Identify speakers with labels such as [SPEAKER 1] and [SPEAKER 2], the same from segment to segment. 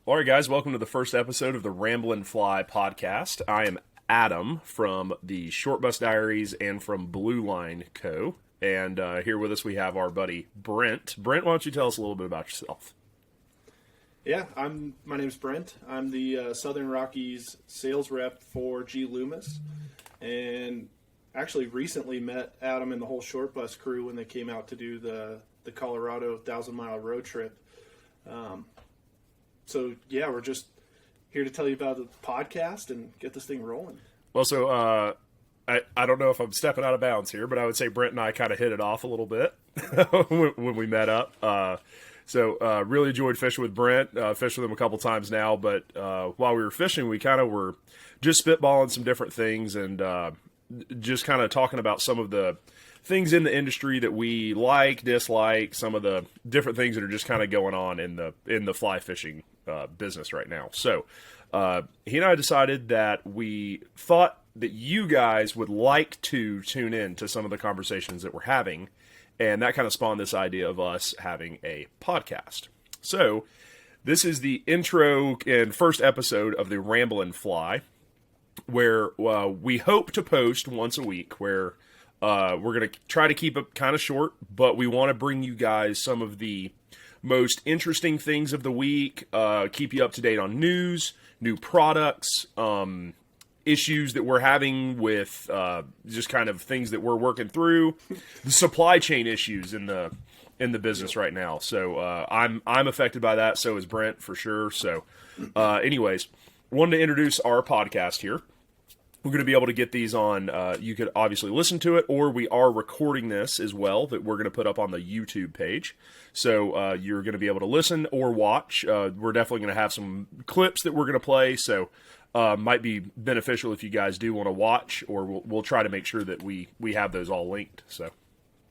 [SPEAKER 1] All right, guys, welcome to the first episode of the Ramblin' Fly podcast. I am Adam from the Short Bus Diaries and from BlueLineCo. And here with us we have our buddy Brent. Brent, why don't you tell us a little bit about yourself?
[SPEAKER 2] Yeah, my name's Brent. I'm the Southern Rockies sales rep for G. Loomis, and actually recently met Adam and the whole short bus crew when they came out to do the Colorado 1,000-mile road trip. So yeah, we're just here to tell you about the podcast and get this thing rolling.
[SPEAKER 1] Well, so I don't know if I'm stepping out of bounds here, but I would say Brent and I kind of hit it off a little bit when we met up. So really enjoyed fishing with Brent. Fished with him a couple times now, but while we were fishing, we kind of were just spitballing some different things and just kind of talking about some of the things in the industry that we like, dislike, some of the different things that are just kind of going on in the fly fishing business right now. So he and I decided that we thought that you guys would like to tune in to some of the conversations that we're having, and that kind of spawned this idea of us having a podcast. So this is the intro and first episode of the Ramblin' Fly, where we hope to post once a week, where we're going to try to keep it kind of short, but we want to bring you guys some of the most interesting things of the week, keep you up to date on news, new products, issues that we're having with just kind of things that we're working through, the supply chain issues in the business right now. So I'm affected by that. So is Brent for sure. So anyways, wanted to introduce our podcast here. We're going to be able to get these on, you could obviously listen to it, or we are recording this as well that we're going to put up on the YouTube page. So you're going to be able to listen or watch. We're definitely going to have some clips that we're going to play, so might be beneficial if you guys do want to watch, or we'll try to make sure that we have those all linked. So,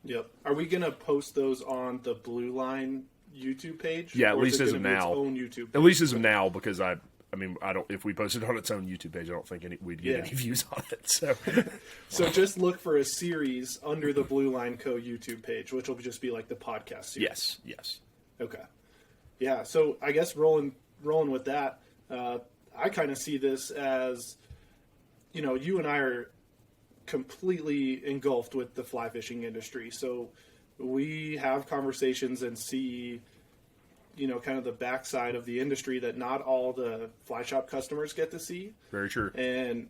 [SPEAKER 2] yep. Are we going to post those on the Blue Line YouTube page?
[SPEAKER 1] Yeah, at least as of now.
[SPEAKER 2] Its own YouTube page?
[SPEAKER 1] At least as of now, because I mean, I don't. If we posted it on its own YouTube page, I don't think we'd get any views on it. So,
[SPEAKER 2] so just look for a series under the BlueLineCo YouTube page, which will just be like the podcast series.
[SPEAKER 1] Yes.
[SPEAKER 2] Okay. Yeah. So I guess rolling with that, I kind of see this as, you and I are completely engulfed with the fly fishing industry. So we have conversations and see, kind of the backside of the industry that not all the fly shop customers get to see.
[SPEAKER 1] Very true.
[SPEAKER 2] And,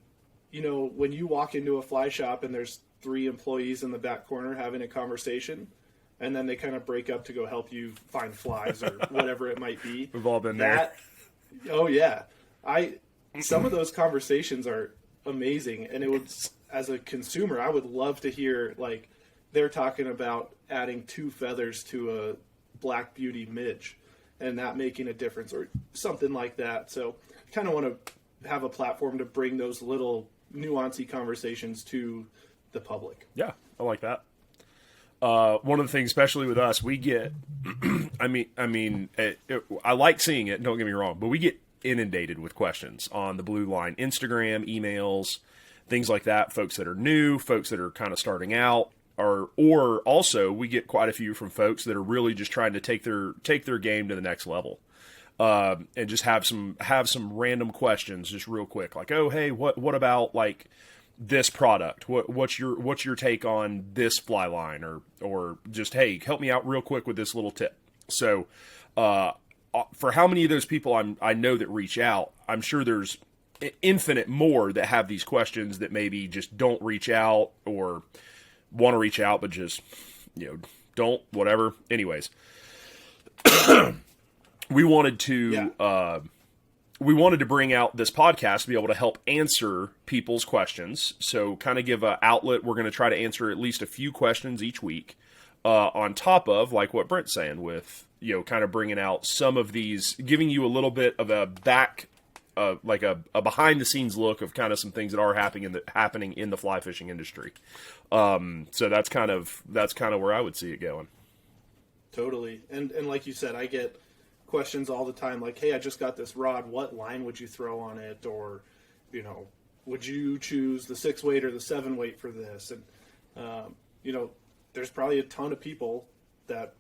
[SPEAKER 2] when you walk into a fly shop and there's 3 employees in the back corner having a conversation, and then they kind of break up to go help you find flies or whatever it might be.
[SPEAKER 1] We've all been there.
[SPEAKER 2] Oh, yeah. Some of those conversations are amazing. And it would, as a consumer, I would love to hear, like, they're talking about adding 2 feathers to a Black Beauty midge and that making a difference or something like that. So I kind of want to have a platform to bring those little nuancy conversations to the public.
[SPEAKER 1] Yeah, I like that. One of the things, especially with us, we get, I like seeing it, don't get me wrong, but we get inundated with questions on the Blue Line Instagram, emails, things like that, folks that are new, folks that are kind of starting out, or also we get quite a few from folks that are really just trying to take their game to the next level, and just have some random questions just real quick, like, oh hey, what about like this product? What's your take on this fly line, or just, hey, help me out real quick with this little tip. So for how many of those people I know that reach out, I'm sure there's infinite more that have these questions that maybe just don't reach out or want to reach out, but just, don't, whatever. Anyways, we wanted to bring out this podcast to be able to help answer people's questions. So kind of give an outlet. We're going to try to answer at least a few questions each week, on top of like what Brent's saying with, kind of bringing out some of these, giving you a little bit of a back, like a behind the scenes look of kind of some things that are happening in the fly fishing industry. So that's kind of where I would see it going.
[SPEAKER 2] Totally. And like you said, I get questions all the time, like, hey, I just got this rod. What line would you throw on it? Or, would you choose the 6-weight or the 7-weight for this? And, there's probably a ton of people that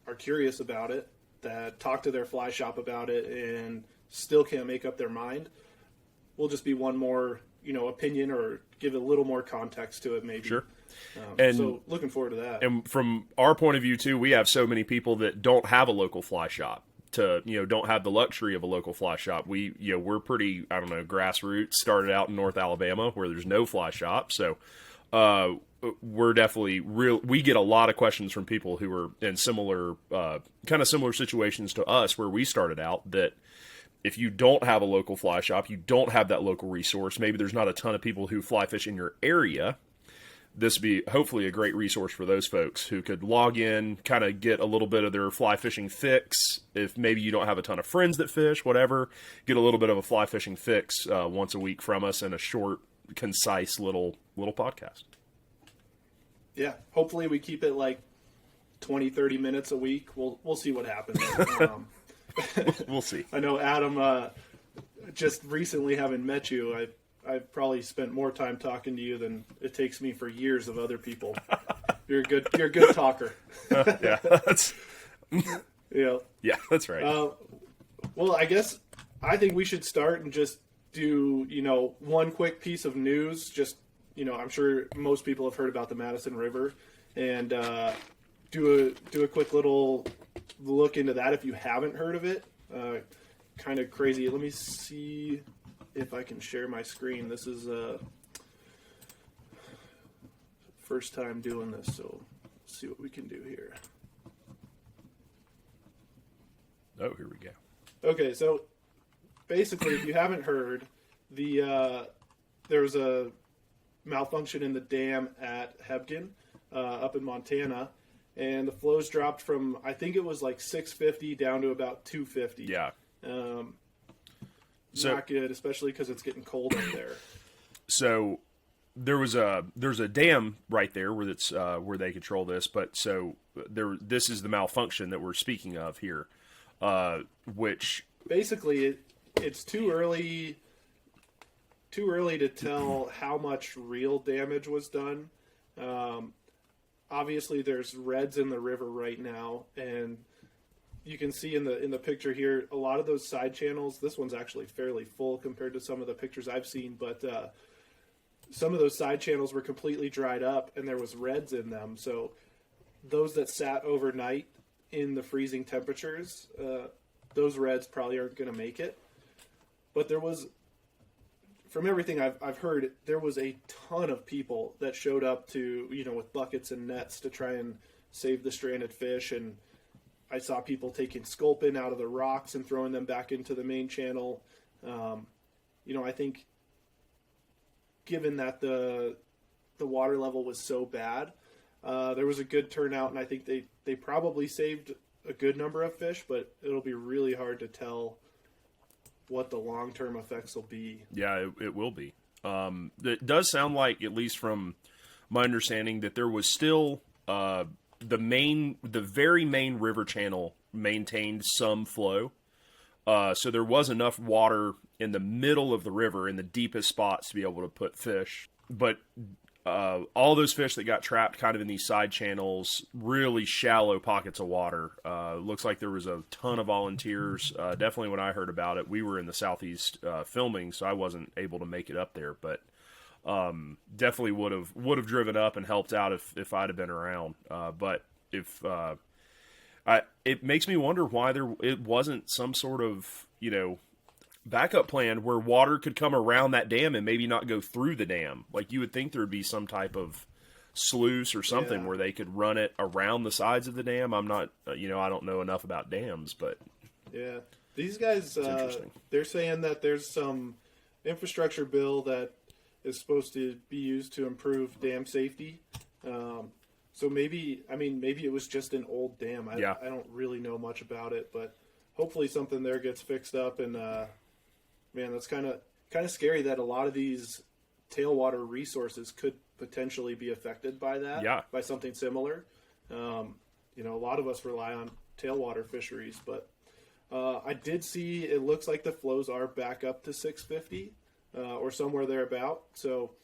[SPEAKER 2] are curious about it that talk to their fly shop about it and still can't make up their mind. We'll just be one more, opinion or give a little more context to it maybe.
[SPEAKER 1] Sure.
[SPEAKER 2] So looking forward to that.
[SPEAKER 1] And from our point of view too, we have so many people that don't have a local fly shop don't have the luxury of a local fly shop. We're pretty, grassroots, started out in North Alabama where there's no fly shop. So, we're definitely we get a lot of questions from people who are in similar situations to us where we started out, that if you don't have a local fly shop, you don't have that local resource, maybe there's not a ton of people who fly fish in your area, this would be hopefully a great resource for those folks who could log in, kind of get a little bit of their fly fishing fix. If maybe you don't have a ton of friends that fish, whatever, get a little bit of a fly fishing fix once a week from us in a short, concise little podcast.
[SPEAKER 2] Yeah, hopefully we keep it like 20, 30 minutes a week. We'll see what happens.
[SPEAKER 1] We'll see.
[SPEAKER 2] I know, Adam, just recently having met you, I've probably spent more time talking to you than it takes me for years of other people. You're a good talker.
[SPEAKER 1] Yeah,
[SPEAKER 2] Yeah,
[SPEAKER 1] that's right.
[SPEAKER 2] Well, I think we should start and just do, one quick piece of news. Just, I'm sure most people have heard about the Madison River, and do a quick little look into that if you haven't heard of it. Kind of crazy. Let me see if I can share my screen. This is first time doing this, so let's see what we can do here.
[SPEAKER 1] Oh, here we go.
[SPEAKER 2] Okay, so basically, if you haven't heard, there was a malfunction in the dam at Hebgen up in Montana, and the flows dropped from, I think it was like 650 down to about 250.
[SPEAKER 1] Yeah.
[SPEAKER 2] Not good, especially because it's getting cold up there.
[SPEAKER 1] So there's a dam right there where it's where they control this, but this is the malfunction that we're speaking of here, which
[SPEAKER 2] basically it's too early to tell how much real damage was done. Obviously, there's reds in the river right now, and you can see in the picture here, a lot of those side channels, this one's actually fairly full compared to some of the pictures I've seen, but some of those side channels were completely dried up and there was reds in them. So those that sat overnight in the freezing temperatures, those reds probably aren't going to make it. But there was, from everything I've heard, there was a ton of people that showed up to, with buckets and nets to try and save the stranded fish. And I saw people taking sculpin out of the rocks and throwing them back into the main channel. I think given that the water level was so bad, there was a good turnout, and I think they probably saved a good number of fish, but it'll be really hard to tell what the long-term effects will be.
[SPEAKER 1] Yeah, it will be. It does sound like, at least from my understanding, that there was still the very main river channel maintained some flow. So there was enough water in the middle of the river in the deepest spots to be able to put fish. But all those fish that got trapped kind of in these side channels, really shallow pockets of water. Looks like there was a ton of volunteers. Definitely when I heard about it, we were in the southeast filming, so I wasn't able to make it up there. But definitely would have driven up and helped out if I'd have been around. But if it makes me wonder why it wasn't some sort of backup plan where water could come around that dam and maybe not go through the dam. Like, you would think there would be some type of sluice or something where they could run it around the sides of the dam. I'm not, I don't know enough about dams, but
[SPEAKER 2] yeah, these guys, they're saying that there's some infrastructure bill that is supposed to be used to improve dam safety. So maybe it was just an old dam. I don't really know much about it, but hopefully something there gets fixed up. And man, that's kind of scary that a lot of these tailwater resources could potentially be affected by that.
[SPEAKER 1] Yeah.
[SPEAKER 2] By something similar. A lot of us rely on tailwater fisheries, but I did see it looks like the flows are back up to 650 or somewhere thereabout. So.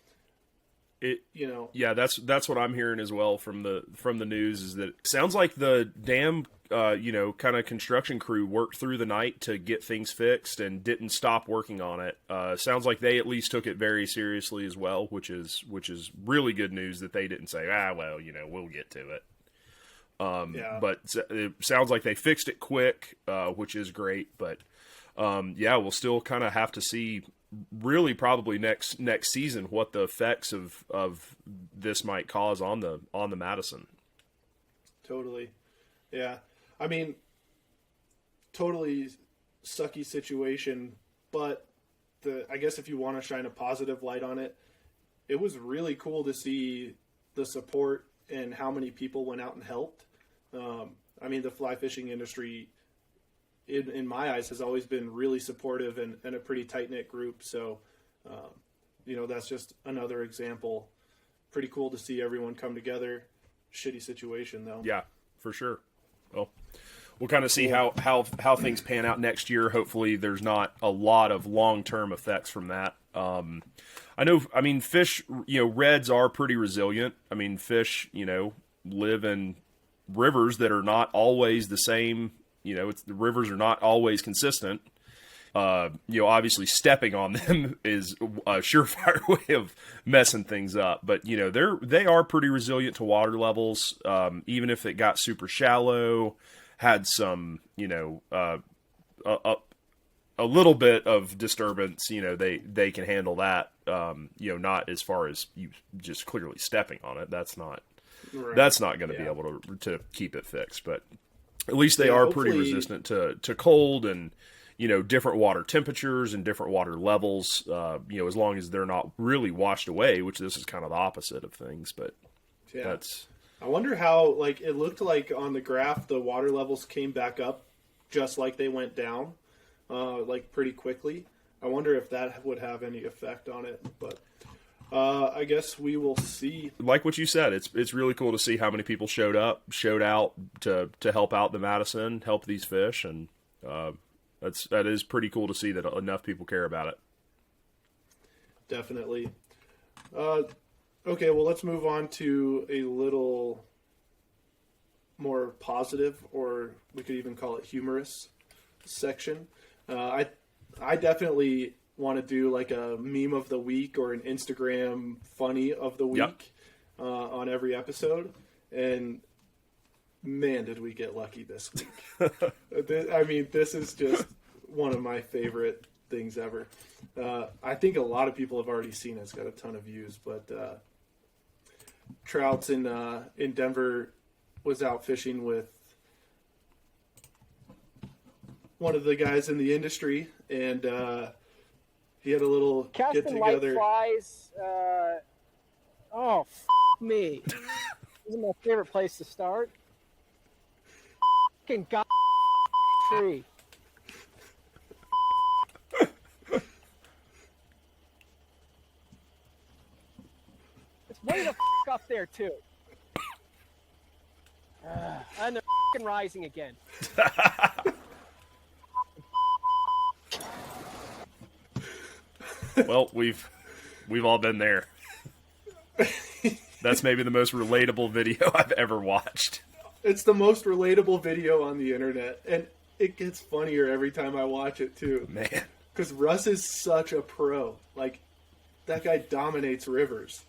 [SPEAKER 1] Yeah, that's what I'm hearing as well from the news, is that it sounds like the dam kind of construction crew worked through the night to get things fixed and didn't stop working on it. Sounds like they at least took it very seriously as well, which is really good news that they didn't say, we'll get to it. But it sounds like they fixed it quick, which is great. But we'll still kind of have to see, really probably next season, what the effects of this might cause on the Madison.
[SPEAKER 2] Totally. Yeah. I mean, totally sucky situation, but I guess if you want to shine a positive light on it, it was really cool to see the support and how many people went out and helped. I mean, the fly fishing industry, in my eyes, has always been really supportive and a pretty tight-knit group. So, that's just another example. Pretty cool to see everyone come together. Shitty situation, though.
[SPEAKER 1] Yeah, for sure. Well, we'll kind of see how things pan out next year. Hopefully there's not a lot of long-term effects from that. Fish, reds are pretty resilient. I mean, fish, live in rivers that are not always the same. The rivers are not always consistent. Obviously stepping on them is a surefire way of messing things up. But, they are pretty resilient to water levels. Even if it got super shallow, had some, a little bit of disturbance, they can handle that. Not as far as you just clearly stepping on it. That's not going to be able to keep it fixed. But at least they are pretty resistant to cold and, different water temperatures and different water levels, as long as they're not really washed away, which this is kind of the opposite of things. But
[SPEAKER 2] I wonder how, it looked like on the graph, the water levels came back up just like they went down, pretty quickly. I wonder if that would have any effect on it, but I guess we will see. Like
[SPEAKER 1] what you said, it's really cool to see how many people showed out to help out the Madison, help these fish, and that is pretty cool to see that enough people care about it.
[SPEAKER 2] Definitely. Okay, well, let's move on to a little more positive, or we could even call it humorous section. I definitely want to do a meme of the week or an Instagram funny of the week on every episode. And man, did we get lucky this week. This is just one of my favorite things ever. I think a lot of people have already seen it. It's got a ton of views, but Trouts in Denver was out fishing with one of the guys in the industry, and he had a little
[SPEAKER 3] casting
[SPEAKER 2] get together.
[SPEAKER 3] Light flies. Me. This is my favorite place to start. Fucking god tree. It's way the up there too. And they're fucking rising again.
[SPEAKER 1] Well, we've all been there. That's maybe the most relatable video I've ever watched.
[SPEAKER 2] It's the most relatable video on the internet, and it gets funnier every time I watch it too.
[SPEAKER 1] Man,
[SPEAKER 2] because Russ is such a pro. That guy dominates rivers.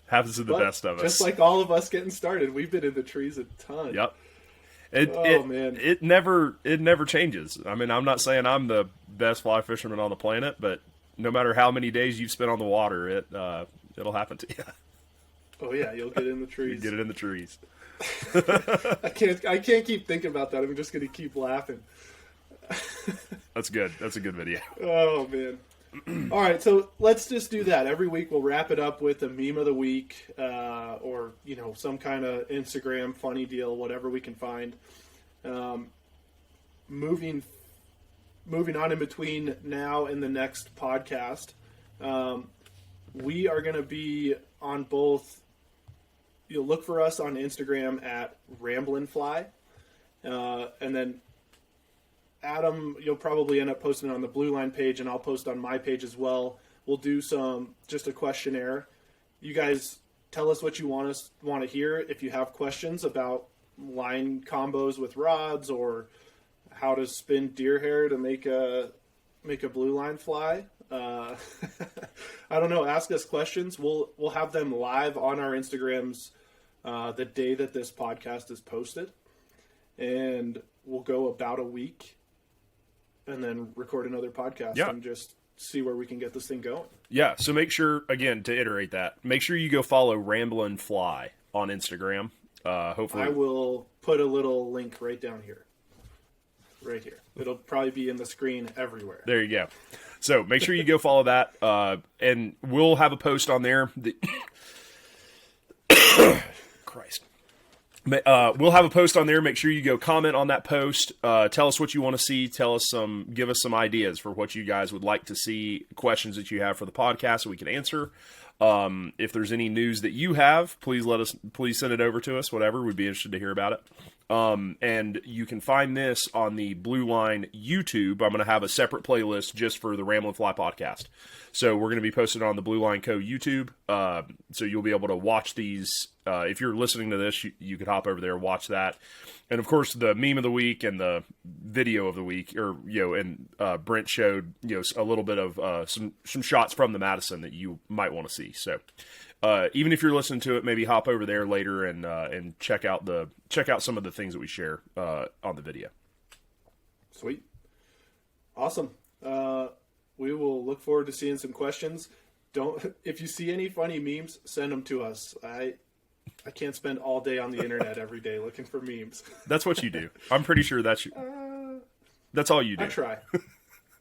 [SPEAKER 1] Happens to the best of us.
[SPEAKER 2] Just like all of us getting started, we've been in the trees a ton.
[SPEAKER 1] Yep.
[SPEAKER 2] Man.
[SPEAKER 1] It never changes. I mean, I'm not saying I'm the best fly fisherman on the planet, but no matter how many days you've spent on the water, it'll happen to you.
[SPEAKER 2] Oh yeah, you'll get in the trees.
[SPEAKER 1] You get it in the trees.
[SPEAKER 2] I can't keep thinking about that. I'm just going to keep laughing.
[SPEAKER 1] That's good. That's a good video.
[SPEAKER 2] Oh man. All right, so let's just do that. Every week we'll wrap it up with a meme of the week, or some kind of Instagram funny deal, whatever we can find. Moving on in between now and the next podcast, we are going to be on both. You'll look for us on Instagram at Ramblin Fly, and then Adam, you'll probably end up posting it on the Blue Line page, and I'll post on my page as well. We'll do just a questionnaire. You guys tell us what you want to hear. If you have questions about line combos with rods, or how to spin deer hair to make a blue line fly. I don't know. Ask us questions. We'll have them live on our Instagrams the day that this podcast is posted, and we'll go about a week, and then record another podcast and just see where we can get this thing going.
[SPEAKER 1] Yeah. So make sure, again, to iterate that, make sure you go follow Ramblin Fly on Instagram. Hopefully,
[SPEAKER 2] I will put a little link right down here. Right here. It'll probably be in the screen everywhere.
[SPEAKER 1] There you go. So make sure you go follow that, and we'll have a post on there. Christ. We'll have a post on there. Make sure you go comment on that post. Tell us what you want to see. Give us some ideas for what you guys would like to see, questions that you have for the podcast so we can answer. If there's any news that you have, please send it over to us, whatever. We'd be interested to hear about it. And you can find this on the Blue Line YouTube. I'm going to have a separate playlist just for the Ramblin' Fly podcast. So we're going to be posted on the BlueLineCo YouTube. So you'll be able to watch these. If you're listening to this, you could hop over there and watch that. And of course, the meme of the week and the video of the week, and Brent showed, a little bit of some shots from the Madison that you might want to see. So even if you're listening to it, maybe hop over there later and check out some of the things that we share on the video.
[SPEAKER 2] Sweet. Awesome. We will look forward to seeing some questions. If you see any funny memes, send them to us. I can't spend all day on the internet every day looking for memes.
[SPEAKER 1] That's what you do. I'm pretty sure that's all you do.
[SPEAKER 2] I try.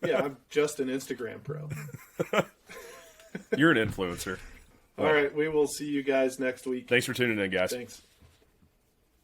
[SPEAKER 2] Yeah, I'm just an Instagram pro.
[SPEAKER 1] You're an influencer.
[SPEAKER 2] All right, we will see you guys next week.
[SPEAKER 1] Thanks for tuning in, guys.
[SPEAKER 2] Thanks.